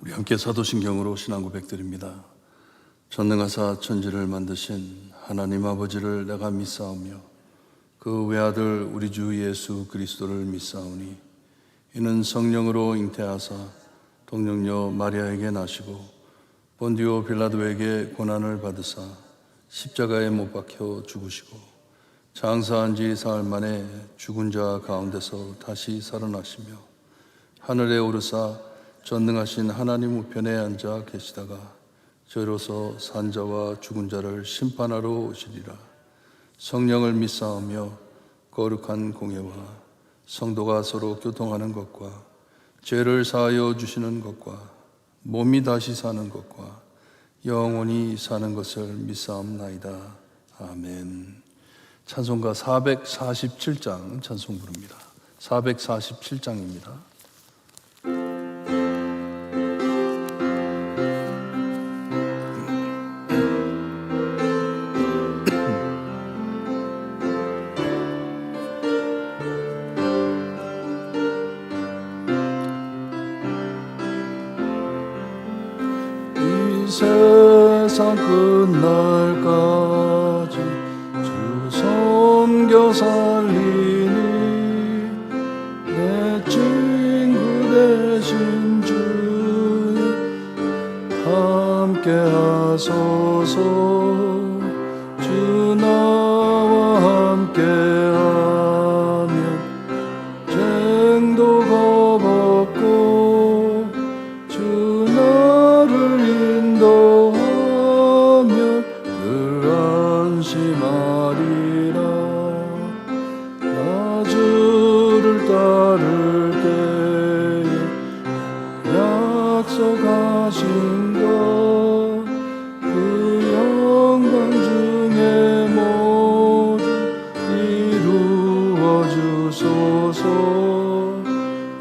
우리 함께 사도신경으로 신앙 고백드립니다. 전능하사 천지를 만드신 하나님 아버지를 내가 믿사오며 그 외아들 우리 주 예수 그리스도를 믿사오니 이는 성령으로 잉태하사 동정녀 마리아에게 나시고 본디오 빌라도에게 고난을 받으사 십자가에 못 박혀 죽으시고 장사한 지 사흘 만에 죽은 자 가운데서 다시 살아나시며 하늘에 오르사 전능하신 하나님 우편에 앉아 계시다가 저로서 산자와 죽은 자를 심판하러 오시리라. 성령을 믿사오며 거룩한 공예와 성도가 서로 교통하는 것과 죄를 사하여 주시는 것과 몸이 다시 사는 것과 영원히 사는 것을 믿사옵나이다. 아멘. 찬송가 447장 찬송 부릅니다. 447장입니다. 세상 끝날까지 주 섬겨 살리니 내 친구 되신 주님 함께 하소서. 주 나와 함께 하면 쟁도 겁없고 주 나를 인도하며 늘 안심하리라. 나 주를 따를 때에 약속하신 것 그 영광 중에 모두 이루어 주소서.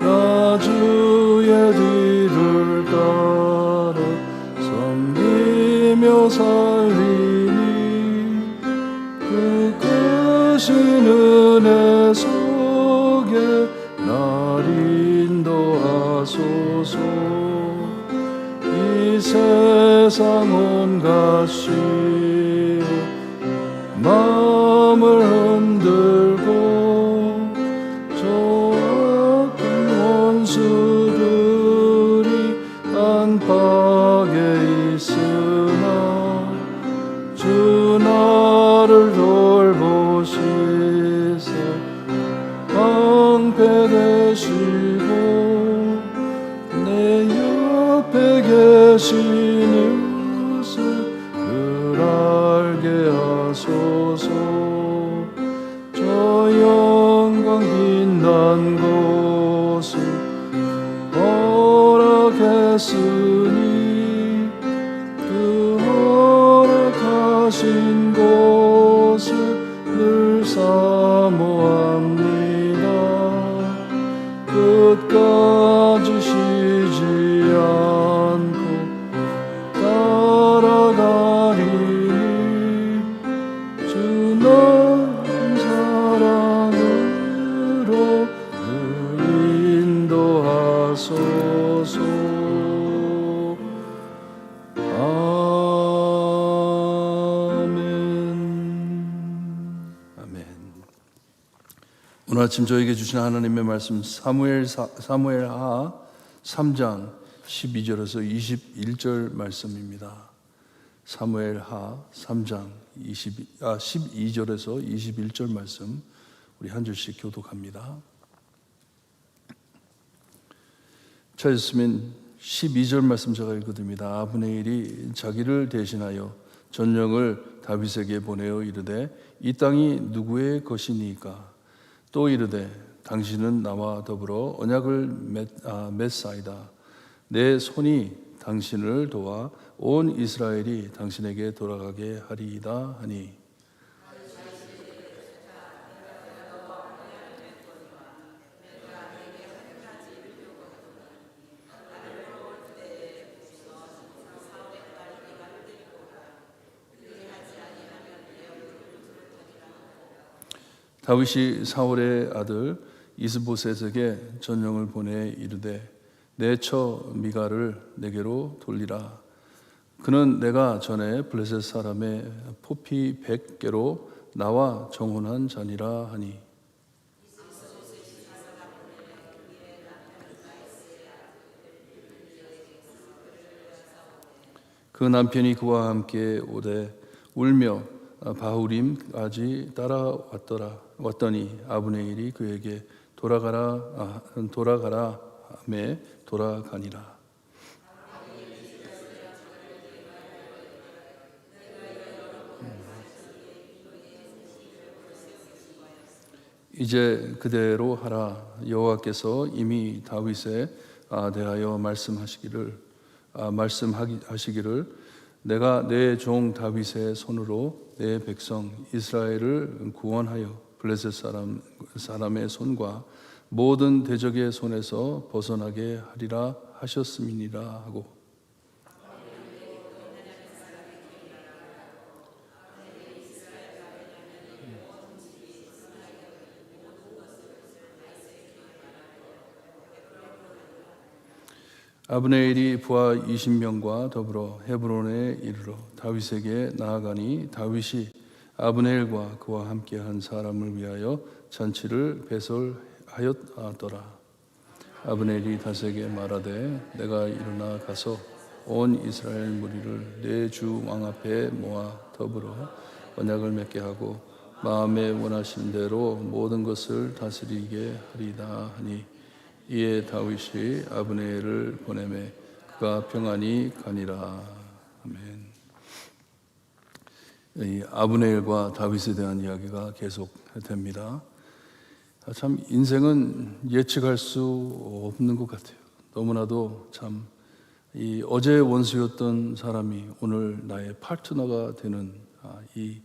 나 주의 뒤를 따라 섬기며 살리니 그 크신 은혜 속에 날 인도하소서. 이 세상 온갖 시험 마음을 흔들고 저 악한 원수들이 안팎에 있으나 주 나를 돌보시사 방패 되시고 내 옆에 계시는 것을 늘 알게 하소서. 저 영광 빛난 곳을 허락했으니 그 허락하신 곳을 늘 사모합니다. 끝까지 쉬지 않고 따라가리니 주 너의 사랑으로 늘 인도하소서. 아멘. 오늘 아침 저에게 주신 하나님의 말씀 사무엘하 3장 12절에서 21절 말씀입니다. 사무엘하 3장 12절에서 21절 말씀 우리 한 절씩 교독합니다. 찾았으면 12절 말씀 제가 읽어드립니다. 아브네일이 자기를 대신하여 전령을 다윗에게 보내어 이르되 이 땅이 누구의 것이니까? 또 이르되 당신은 나와 더불어 언약을 맺사이다. 내 손이 당신을 도와 온 이스라엘이 당신에게 돌아가게 하리이다 하니 다윗이 사울의 아들 이스보셋에게 전령을 보내 이르되 내 처 미갈을 내게로 돌리라. 그는 내가 전에 블레셋 사람의 포피 100개로 나와 정혼한 자니라 하니 그 남편이 그와 함께 오되 울며 바후림까지 왔더니 아브네일이 그에게 돌아가라 하매 돌아가니라. 이제 그대로 하라. 여호와께서 이미 다윗에 대하여 말씀하시기를 내가 내 종 다윗의 손으로 내 백성 이스라엘을 구원하여 블레셋 사람의 손과 모든 대적의 손에서 벗어나게 하리라 하셨음이니라 하고 아브네일이 부하 20명과 더불어 헤브론에 이르러 다윗에게 나아가니 다윗이 아브네일과 그와 함께한 사람을 위하여 잔치를 배설하였더라. 아브네일이 다윗에게 말하되 내가 일어나 가서 온 이스라엘 무리를 내 주 왕 앞에 모아 더불어 언약을 맺게 하고 마음에 원하신 대로 모든 것을 다스리게 하리다 하니 이에 다윗이 아브네일을 보내매 그가 평안히 가니라. 아멘. 이 아브네일과 다윗에 대한 이야기가 계속됩니다. 참 인생은 예측할 수 없는 것 같아요. 너무나도 참 이 어제 원수였던 사람이 오늘 나의 파트너가 되는 이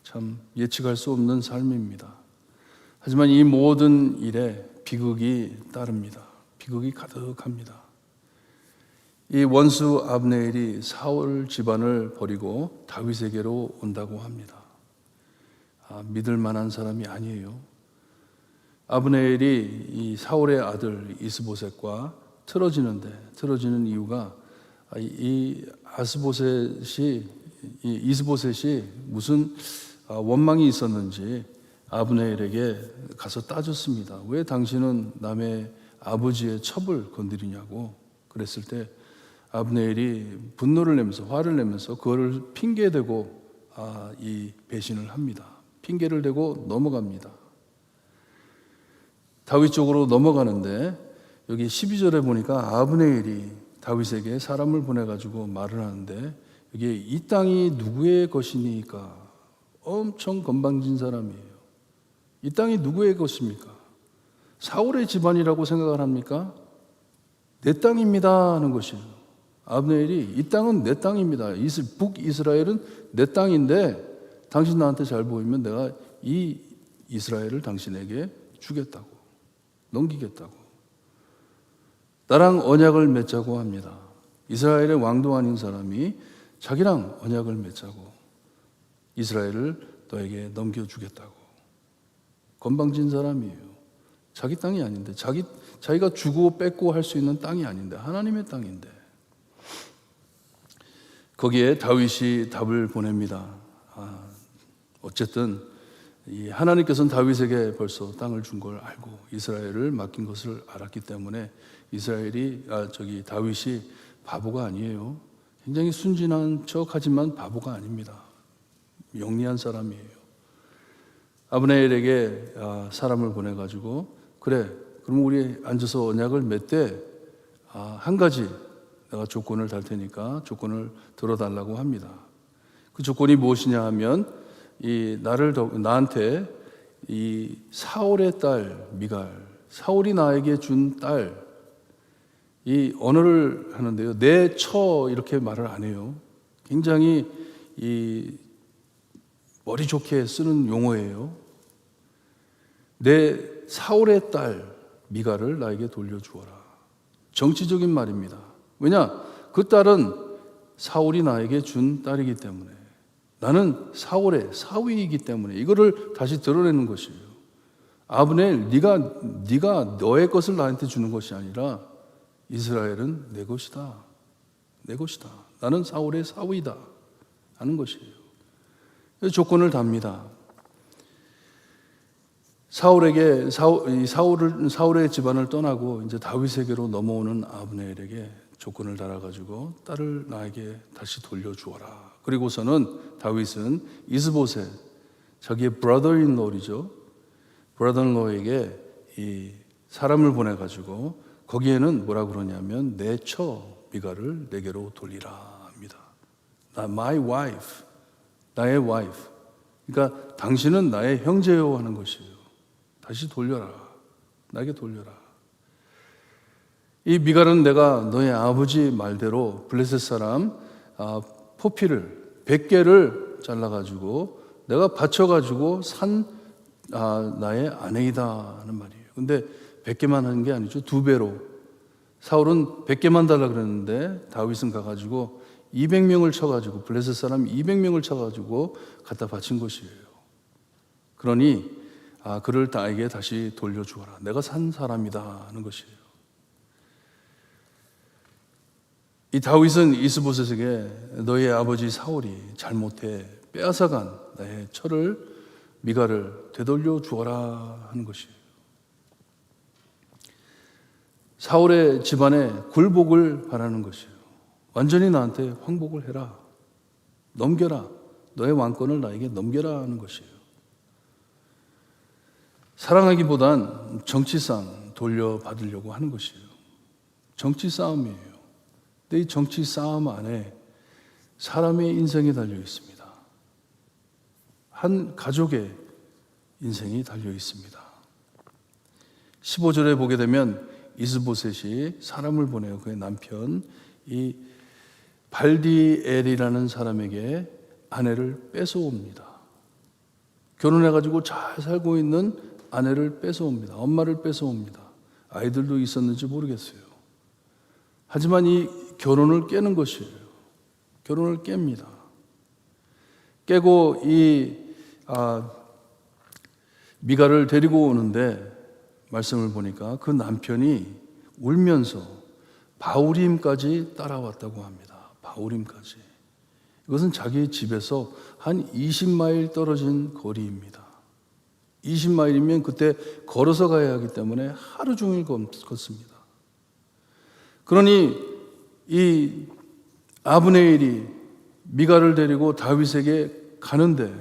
참 예측할 수 없는 삶입니다. 하지만 이 모든 일에 비극이 따릅니다. 비극이 가득합니다. 이 원수 아브네일이 사울 집안을 버리고 다윗에게로 온다고 합니다. 믿을 만한 사람이 아니에요. 아브네일이 이 사울의 아들 이스보셋과 틀어지는 이유가 이 이스보셋이 무슨 원망이 있었는지 아브네일에게 가서 따졌습니다. 왜 당신은 남의 아버지의 첩을 건드리냐고 그랬을 때 아브네일이 분노를 내면서 화를 내면서 그거를 핑계대고 이 배신을 합니다. 핑계를 대고 넘어갑니다. 다윗 쪽으로 넘어가는데 여기 12절에 보니까 아브네일이 다윗에게 사람을 보내가지고 말을 하는데 이게 이 땅이 누구의 것이니까 엄청 건방진 사람이에요. 이 땅이 누구의 것입니까? 사울의 집안이라고 생각을 합니까? 내 땅입니다 하는 것이에요. 아브네일이 이 땅은 내 땅입니다. 북이스라엘은 내 땅인데 당신 나한테 잘 보이면 내가 이 이스라엘을 당신에게 주겠다고 넘기겠다고 나랑 언약을 맺자고 합니다. 이스라엘의 왕도 아닌 사람이 자기랑 언약을 맺자고 이스라엘을 너에게 넘겨주겠다고. 건방진 사람이에요. 자기 땅이 아닌데 자기가 주고 뺏고 할 수 있는 땅이 아닌데 하나님의 땅인데. 거기에 다윗이 답을 보냅니다. 어쨌든 이 하나님께서는 다윗에게 벌써 땅을 준 걸 알고 이스라엘을 맡긴 것을 알았기 때문에 다윗이 바보가 아니에요. 굉장히 순진한 척하지만 바보가 아닙니다. 영리한 사람이에요. 아브네일에게 사람을 보내가지고 그래 그럼 우리 앉아서 언약을 맺되 한 가지 내가 조건을 달 테니까 조건을 들어달라고 합니다. 그 조건이 무엇이냐 하면 나한테 이 사울의 딸 미갈, 사울이 나에게 준 딸, 이 언어를 하는데요. 내 처 이렇게 말을 안 해요. 굉장히 이 머리 좋게 쓰는 용어예요. 내 사울의 딸 미갈을 나에게 돌려주어라. 정치적인 말입니다. 왜냐? 그 딸은 사울이 나에게 준 딸이기 때문에 나는 사울의 사위이기 때문에 이거를 다시 드러내는 것이에요. 아브넬, 네가 너의 것을 나한테 주는 것이 아니라 이스라엘은 내 것이다. 내 것이다. 나는 사울의 사위다. 하는 것이에요. 조건을 답니다. 사울의 집안을 떠나고 이제 다윗에게로 넘어오는 아브넬에게 조건을 달아가지고 딸을 나에게 다시 돌려주어라. 그리고서는 다윗은 이스보셋, 자기의 brother-in-law죠. brother-in-law에게 이 사람을 보내가지고 거기에는 뭐라 그러냐면 내 처 미가를 내게로 돌리라 합니다. My wife, 나의 wife. 그러니까 당신은 나의 형제요 하는 것이에요. 다시 돌려라. 나에게 돌려라. 이 미갈은 내가 너의 아버지 말대로 블레셋 사람 포피를 100개를 잘라가지고 내가 바쳐가지고 산 나의 아내이다 하는 말이에요. 근데 100개만 하는 게 아니죠. 2배로. 사울은 100개만 달라 그랬는데 다윗은 가가지고 200명을 쳐가지고 블레셋 사람 200명을 쳐가지고 갖다 바친 것이에요. 그러니 그를 나에게 다시 돌려주어라. 내가 산 사람이다 하는 것이에요. 이 다윗은 이스보셋에게 너의 아버지 사울이 잘못해 빼앗아간 나의 처를 미갈을 되돌려 주어라 하는 것이에요. 사울의 집안에 굴복을 바라는 것이에요. 완전히 나한테 황복을 해라. 넘겨라. 너의 왕권을 나에게 넘겨라 하는 것이에요. 사랑하기보단 정치상 돌려받으려고 하는 것이에요. 정치 싸움이에요. 근데 이 정치 싸움 안에 사람의 인생이 달려 있습니다. 한 가족의 인생이 달려 있습니다. 15절에 보게 되면 이스보셋이 사람을 보내요. 그의 남편 이 발디엘이라는 사람에게 아내를 뺏어옵니다. 결혼해가지고 잘 살고 있는 아내를 뺏어옵니다. 엄마를 뺏어옵니다. 아이들도 있었는지 모르겠어요. 하지만 이 결혼을 깨는 것이에요. 결혼을 깹니다. 깨고 이 미갈을 데리고 오는데 말씀을 보니까 그 남편이 울면서 바우림까지 따라왔다고 합니다. 바우림까지. 이것은 자기 집에서 한 20마일 떨어진 거리입니다. 20마일이면 그때 걸어서 가야 하기 때문에 하루 종일 걷습니다. 그러니 이 아브네일이 미갈을 데리고 다윗에게 가는데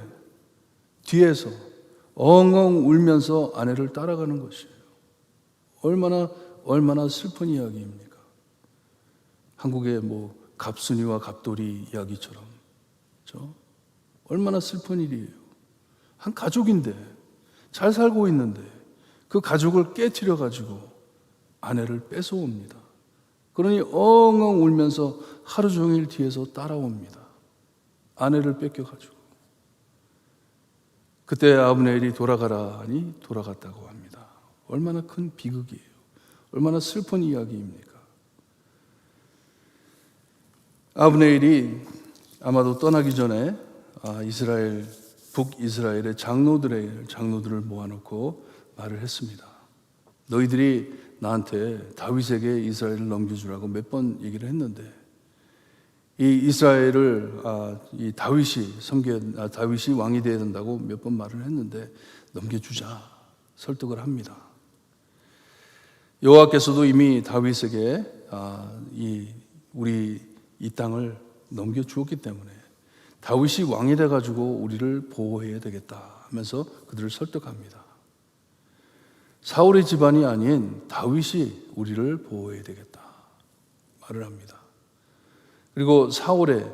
뒤에서 엉엉 울면서 아내를 따라가는 것이에요. 얼마나 슬픈 이야기입니까? 한국의 뭐 갑순이와 갑돌이 이야기처럼, 그렇죠? 얼마나 슬픈 일이에요. 한 가족인데 잘 살고 있는데 그 가족을 깨트려 가지고 아내를 뺏어옵니다. 그러니 엉엉 울면서 하루 종일 뒤에서 따라옵니다. 아내를 뺏겨가지고. 그때 아브넬이 돌아가라 하니 돌아갔다고 합니다. 얼마나 큰 비극이에요. 얼마나 슬픈 이야기입니까? 아브넬이 아마도 떠나기 전에 북이스라엘의 장로들을 모아놓고 말을 했습니다. 너희들이 나한테 다윗에게 이스라엘을 넘겨주라고 몇 번 얘기를 했는데 이 이스라엘을 이 다윗이 왕이 되어야 된다고 몇 번 말을 했는데 넘겨주자 설득을 합니다. 여호와께서도 이미 다윗에게 우리 이 땅을 넘겨주었기 때문에 다윗이 왕이 돼가지고 우리를 보호해야 되겠다 하면서 그들을 설득합니다. 사울의 집안이 아닌 다윗이 우리를 보호해야 되겠다 말을 합니다. 그리고 사울의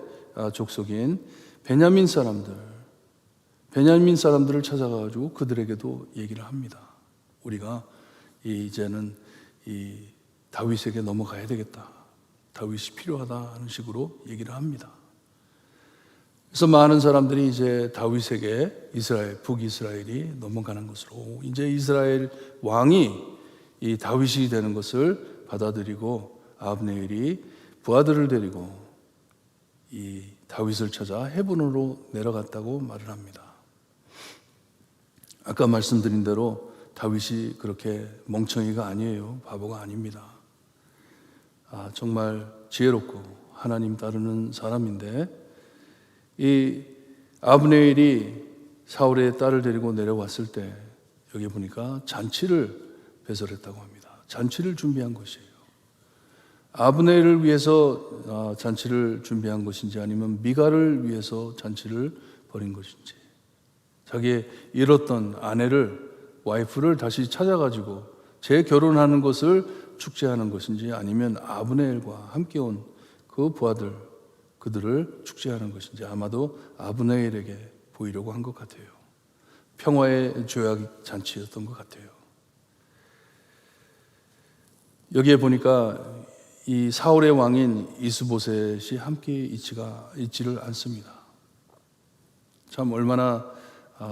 족속인 베냐민 사람들을 찾아가지고 그들에게도 얘기를 합니다. 우리가 이제는 이 다윗에게 넘어가야 되겠다. 다윗이 필요하다 하는 식으로 얘기를 합니다. 그래서 많은 사람들이 이제 다윗에게 북이스라엘이 넘어가는 것으로 이제 이스라엘 왕이 이 다윗이 되는 것을 받아들이고 아브넬이 부하들을 데리고 이 다윗을 찾아 헤브론으로 내려갔다고 말을 합니다. 아까 말씀드린 대로 다윗이 그렇게 멍청이가 아니에요. 바보가 아닙니다. 정말 지혜롭고 하나님 따르는 사람인데, 이 아브네일이 사울의 딸을 데리고 내려왔을 때 여기 보니까 잔치를 배설했다고 합니다. 잔치를 준비한 것이에요. 아브네일을 위해서 잔치를 준비한 것인지, 아니면 미갈을 위해서 잔치를 벌인 것인지, 자기의 잃었던 아내를, 와이프를 다시 찾아가지고 재결혼하는 것을 축제하는 것인지, 아니면 아브네일과 함께 온 그 부하들, 그들을 축제하는 것인지, 아마도 아브네일에게 보이려고 한 것 같아요. 평화의 조약 잔치였던 것 같아요. 여기에 보니까 이 사울의 왕인 이스보셋이 함께 있지를 않습니다. 참 얼마나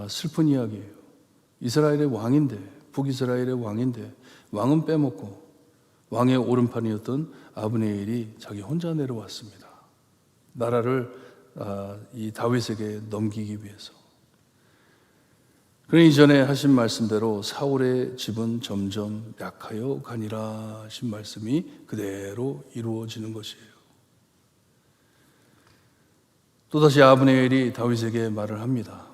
슬픈 이야기예요. 이스라엘의 왕인데, 북이스라엘의 왕인데, 왕은 빼먹고 왕의 오른판이었던 아브네일이 자기 혼자 내려왔습니다. 나라를 이 다윗에게 넘기기 위해서. 그러니 이전에 하신 말씀대로 사울의 집은 점점 약하여 가니라 하신 말씀이 그대로 이루어지는 것이에요. 또다시 아브네일이 다윗에게 말을 합니다.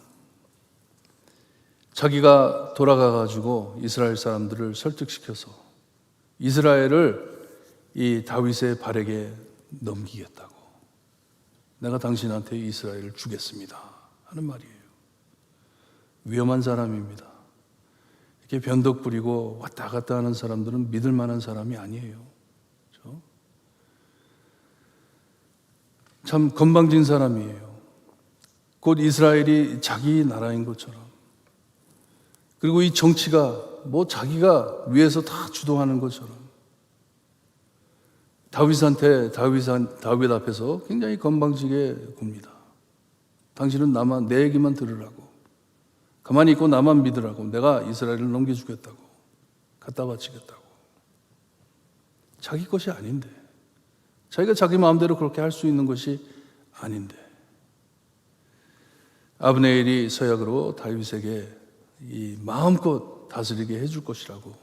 자기가 돌아가가지고 이스라엘 사람들을 설득시켜서 이스라엘을 이 다윗의 발에게 넘기겠다고, 내가 당신한테 이스라엘을 주겠습니다 하는 말이에요. 위험한 사람입니다. 이렇게 변덕 부리고 왔다 갔다 하는 사람들은 믿을 만한 사람이 아니에요. 그렇죠? 참 건방진 사람이에요. 곧 이스라엘이 자기 나라인 것처럼, 그리고 이 정치가 자기가 위에서 다 주도하는 것처럼, 다윗 앞에서 굉장히 건방지게 굽니다. 당신은 내 얘기만 들으라고, 가만히 있고 나만 믿으라고, 내가 이스라엘을 넘겨주겠다고, 갖다 바치겠다고. 자기 것이 아닌데, 자기가 자기 마음대로 그렇게 할 수 있는 것이 아닌데, 아브네일이 서약으로 다윗에게 이 마음껏 다스리게 해줄 것이라고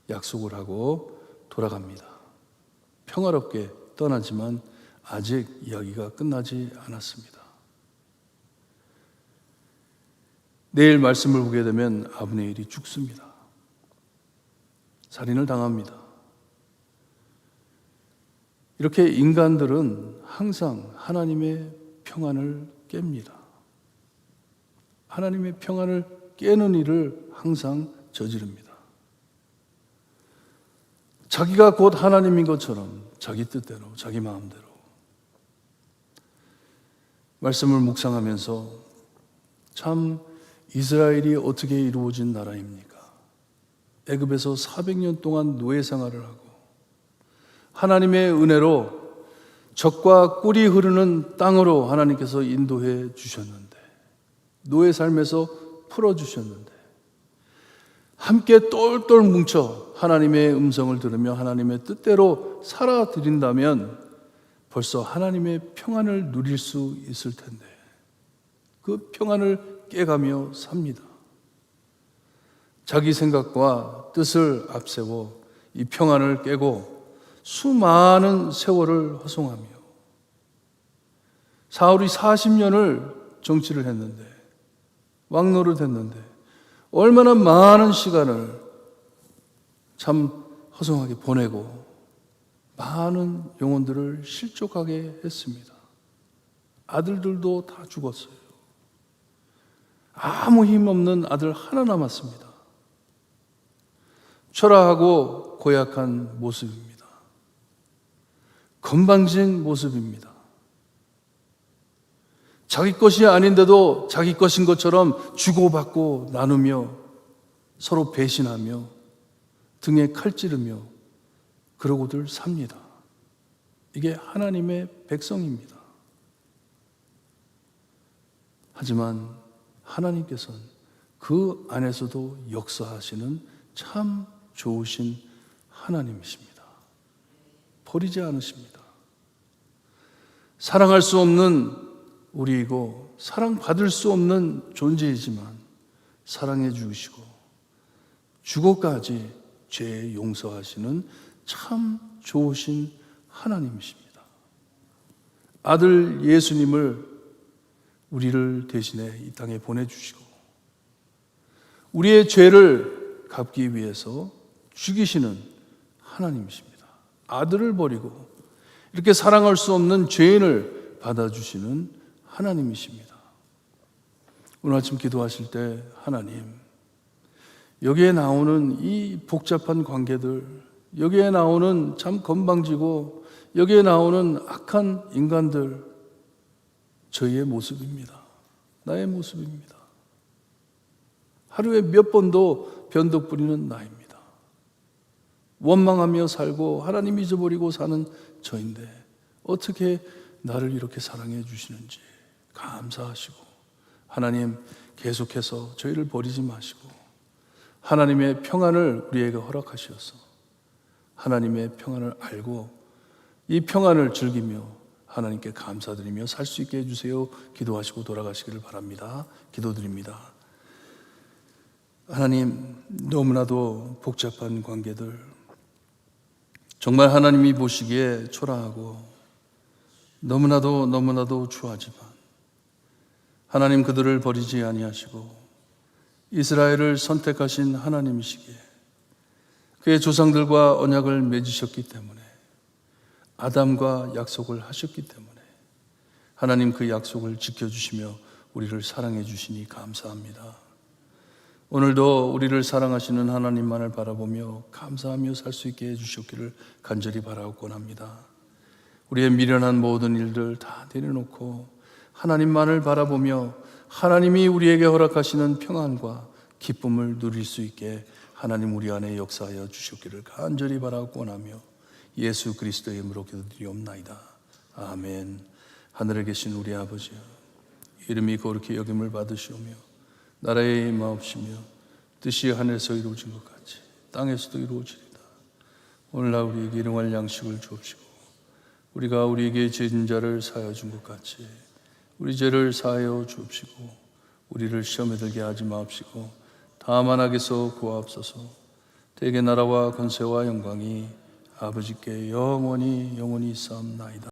약속을 하고 돌아갑니다. 평화롭게 떠나지만 아직 이야기가 끝나지 않았습니다. 내일 말씀을 보게 되면 아브네일이 죽습니다. 살인을 당합니다. 이렇게 인간들은 항상 하나님의 평안을 깹니다. 하나님의 평안을 깨는 일을 항상 저지릅니다. 자기가 곧 하나님인 것처럼 자기 뜻대로, 자기 마음대로. 말씀을 묵상하면서 참 이스라엘이 어떻게 이루어진 나라입니까? 애굽에서 400년 동안 노예 생활을 하고 하나님의 은혜로 젖과 꿀이 흐르는 땅으로 하나님께서 인도해 주셨는데, 노예 삶에서 풀어주셨는데, 함께 똘똘 뭉쳐 하나님의 음성을 들으며 하나님의 뜻대로 살아드린다면 벌써 하나님의 평안을 누릴 수 있을 텐데, 그 평안을 깨가며 삽니다. 자기 생각과 뜻을 앞세워 이 평안을 깨고 수많은 세월을 허송하며, 사울이 40년을 정치를 했는데, 왕노릇 했는데 얼마나 많은 시간을 참 허송하게 보내고 많은 영혼들을 실족하게 했습니다. 아들들도 다 죽었어요. 아무 힘없는 아들 하나 남았습니다. 초라하고 고약한 모습입니다. 건방진 모습입니다. 자기 것이 아닌데도 자기 것인 것처럼 주고받고 나누며 서로 배신하며 등에 칼 찌르며 그러고들 삽니다. 이게 하나님의 백성입니다. 하지만 하나님께서는 그 안에서도 역사하시는 참 좋으신 하나님이십니다. 버리지 않으십니다. 사랑할 수 없는 우리이고 사랑받을 수 없는 존재이지만 사랑해 주시고 죽어까지 죄 용서하시는 참 좋으신 하나님이십니다. 아들 예수님을 우리를 대신해 이 땅에 보내주시고 우리의 죄를 갚기 위해서 죽이시는 하나님이십니다. 아들을 버리고 이렇게 사랑할 수 없는 죄인을 받아주시는 하나님이십니다. 오늘 아침 기도하실 때 하나님, 여기에 나오는 이 복잡한 관계들, 여기에 나오는 참 건방지고 여기에 나오는 악한 인간들, 저희의 모습입니다. 나의 모습입니다. 하루에 몇 번도 변덕 부리는 나입니다. 원망하며 살고 하나님 잊어버리고 사는 저인데 어떻게 나를 이렇게 사랑해 주시는지 감사하시고, 하나님 계속해서 저희를 버리지 마시고 하나님의 평안을 우리에게 허락하시어서 하나님의 평안을 알고 이 평안을 즐기며 하나님께 감사드리며 살 수 있게 해주세요. 기도하시고 돌아가시기를 바랍니다. 기도드립니다. 하나님, 너무나도 복잡한 관계들, 정말 하나님이 보시기에 초라하고 너무나도 추하지만 하나님 그들을 버리지 아니하시고 이스라엘을 선택하신 하나님이시기에 그의 조상들과 언약을 맺으셨기 때문에, 아담과 약속을 하셨기 때문에 하나님 그 약속을 지켜주시며 우리를 사랑해 주시니 감사합니다. 오늘도 우리를 사랑하시는 하나님만을 바라보며 감사하며 살 수 있게 해주셨기를 간절히 바라곤 합니다. 우리의 미련한 모든 일들 다 내려놓고 하나님만을 바라보며 하나님이 우리에게 허락하시는 평안과 기쁨을 누릴 수 있게 하나님 우리 안에 역사하여 주셨기를 간절히 바라곤 하며 예수 그리스도의 이름으로 기도드리옵나이다. 아멘. 하늘에 계신 우리 아버지여, 이름이 거룩히 여김을 받으시오며 나라의 임하옵시며 뜻이 하늘에서 이루어진 것 같이 땅에서도 이루어지리다. 오늘날 우리에게 일용할 양식을 주옵시고 우리가 우리에게 죄진 자를 사하여 준 것 같이 우리 죄를 사하여 주옵시고 우리를 시험에 들게 하지 마옵시고 다만 악에서 구하옵소서. 대개 나라와 권세와 영광이 아버지께 영원히 있사옵나이다.